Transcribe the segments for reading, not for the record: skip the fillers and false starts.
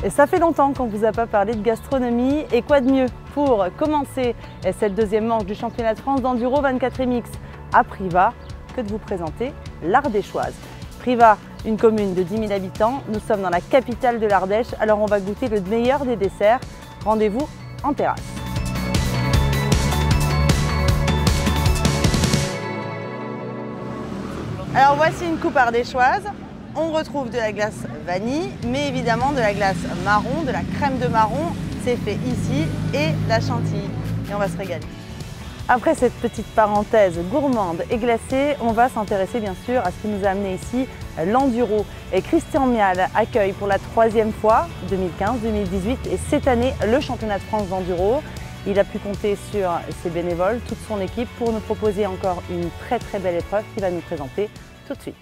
Et ça fait longtemps qu'on ne vous a pas parlé de gastronomie, et quoi de mieux pour commencer cette deuxième manche du championnat de France d'enduro 24MX à Privas que de vous présenter l'Ardéchoise. Privas, une commune de 10 000 habitants, nous sommes dans la capitale de l'Ardèche, alors on va goûter le meilleur des desserts. Rendez-vous en terrasse. Alors voici une coupe ardéchoise. On retrouve de la glace vanille, mais évidemment de la glace marron, de la crème de marron. C'est fait ici et la chantilly. Et on va se régaler. Après cette petite parenthèse gourmande et glacée, on va s'intéresser bien sûr à ce qui nous a amené ici, l'enduro. Et Christian Mial accueille pour la troisième fois, 2015, 2018 et cette année, le championnat de France d'enduro. Il a pu compter sur ses bénévoles, toute son équipe, pour nous proposer encore une très belle épreuve qu'il va nous présenter tout de suite.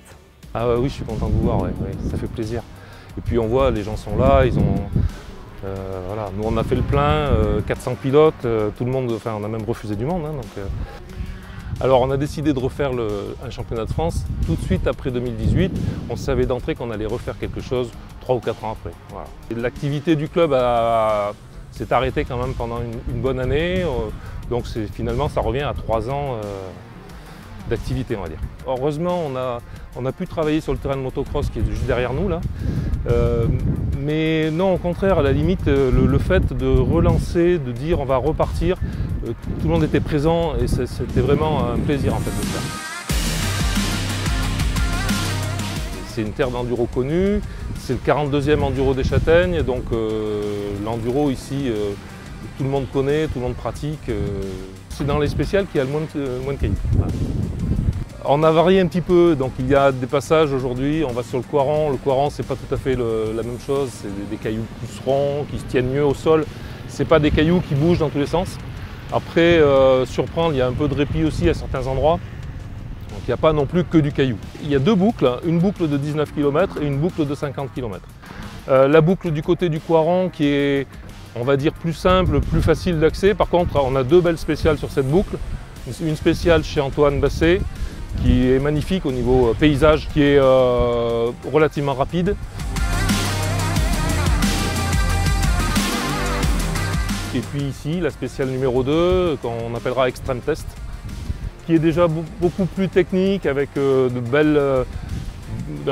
Ah oui, je suis content de vous voir, ouais, ça fait plaisir. Et puis on voit, les gens sont là, ils ont... voilà. Nous on a fait le plein, 400 pilotes, tout le monde, enfin on a même refusé du monde. Hein, donc, Alors on a décidé de refaire un championnat de France tout de suite après 2018. On savait d'entrée qu'on allait refaire quelque chose 3 ou 4 ans après. Voilà. L'activité du club s'est arrêtée quand même pendant une bonne année, donc finalement ça revient à 3 ans d'activité, on va dire. Heureusement, on a pu travailler sur le terrain de motocross qui est juste derrière nous là. Mais non, au contraire, à la limite, le fait de relancer, de dire on va repartir, tout le monde était présent et c'était vraiment un plaisir en fait de le faire. C'est une terre d'enduro connue, c'est le 42e enduro des Châtaignes, donc l'enduro ici, tout le monde connaît, tout le monde pratique. C'est dans les spéciales qu'il y a le moins de cailloux. Voilà. On a varié un petit peu, donc il y a des passages aujourd'hui, on va sur le Coiran. Le Coiran, c'est pas tout à fait la même chose, c'est des cailloux plus ronds, qui se tiennent mieux au sol. C'est pas des cailloux qui bougent dans tous les sens. Après, surprendre, il y a un peu de répit aussi à certains endroits. Donc il n'y a pas non plus que du caillou. Il y a deux boucles, une boucle de 19 km et une boucle de 50 km. La boucle du côté du Coiran qui est, on va dire, plus simple, plus facile d'accès. Par contre, on a deux belles spéciales sur cette boucle. Une spéciale chez Antoine Basset, qui est magnifique au niveau paysage, qui est relativement rapide. Et puis ici, la spéciale numéro 2, qu'on appellera Extreme Test, qui est déjà beaucoup plus technique, avec un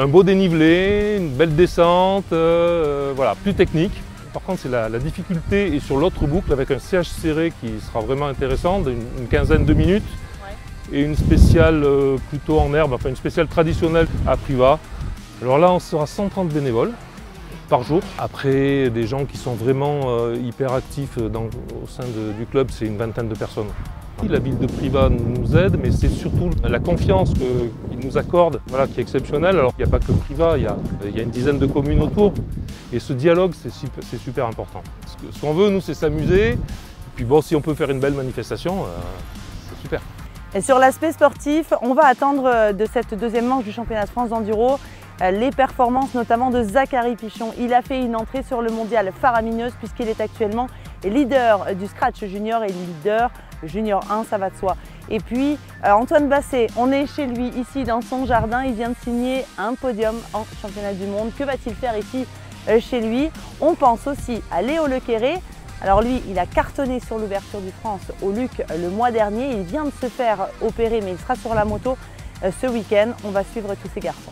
beau dénivelé, une belle descente, voilà, plus technique. Par contre, c'est la difficulté est sur l'autre boucle, avec un CH serré qui sera vraiment intéressant, d'une quinzaine de minutes. Et une spéciale plutôt en herbe, enfin une spéciale traditionnelle à Privas. Alors là, on sera 130 bénévoles par jour. Après, des gens qui sont vraiment hyper actifs au sein du club, c'est une vingtaine de personnes. La ville de Privas nous aide, mais c'est surtout la confiance qu'ils nous accordent, voilà, qui est exceptionnelle. Alors il n'y a pas que Privas, il y a une dizaine de communes autour. Et ce dialogue, c'est super important. Ce qu'on veut, nous, c'est s'amuser. Et puis bon, si on peut faire une belle manifestation, c'est super. Et sur l'aspect sportif, on va attendre de cette deuxième manche du championnat de France d'enduro les performances notamment de Zachary Pichon. Il a fait une entrée sur le mondial faramineuse puisqu'il est actuellement leader du scratch junior et leader junior 1, ça va de soi. Et puis Antoine Basset, on est chez lui ici dans son jardin, il vient de signer un podium en championnat du monde. Que va-t-il faire ici chez lui? On pense aussi à Léo Lequéré. Alors lui, il a cartonné sur l'ouverture du France au Luc le mois dernier. Il vient de se faire opérer, mais il sera sur la moto ce week-end. On va suivre tous ces garçons.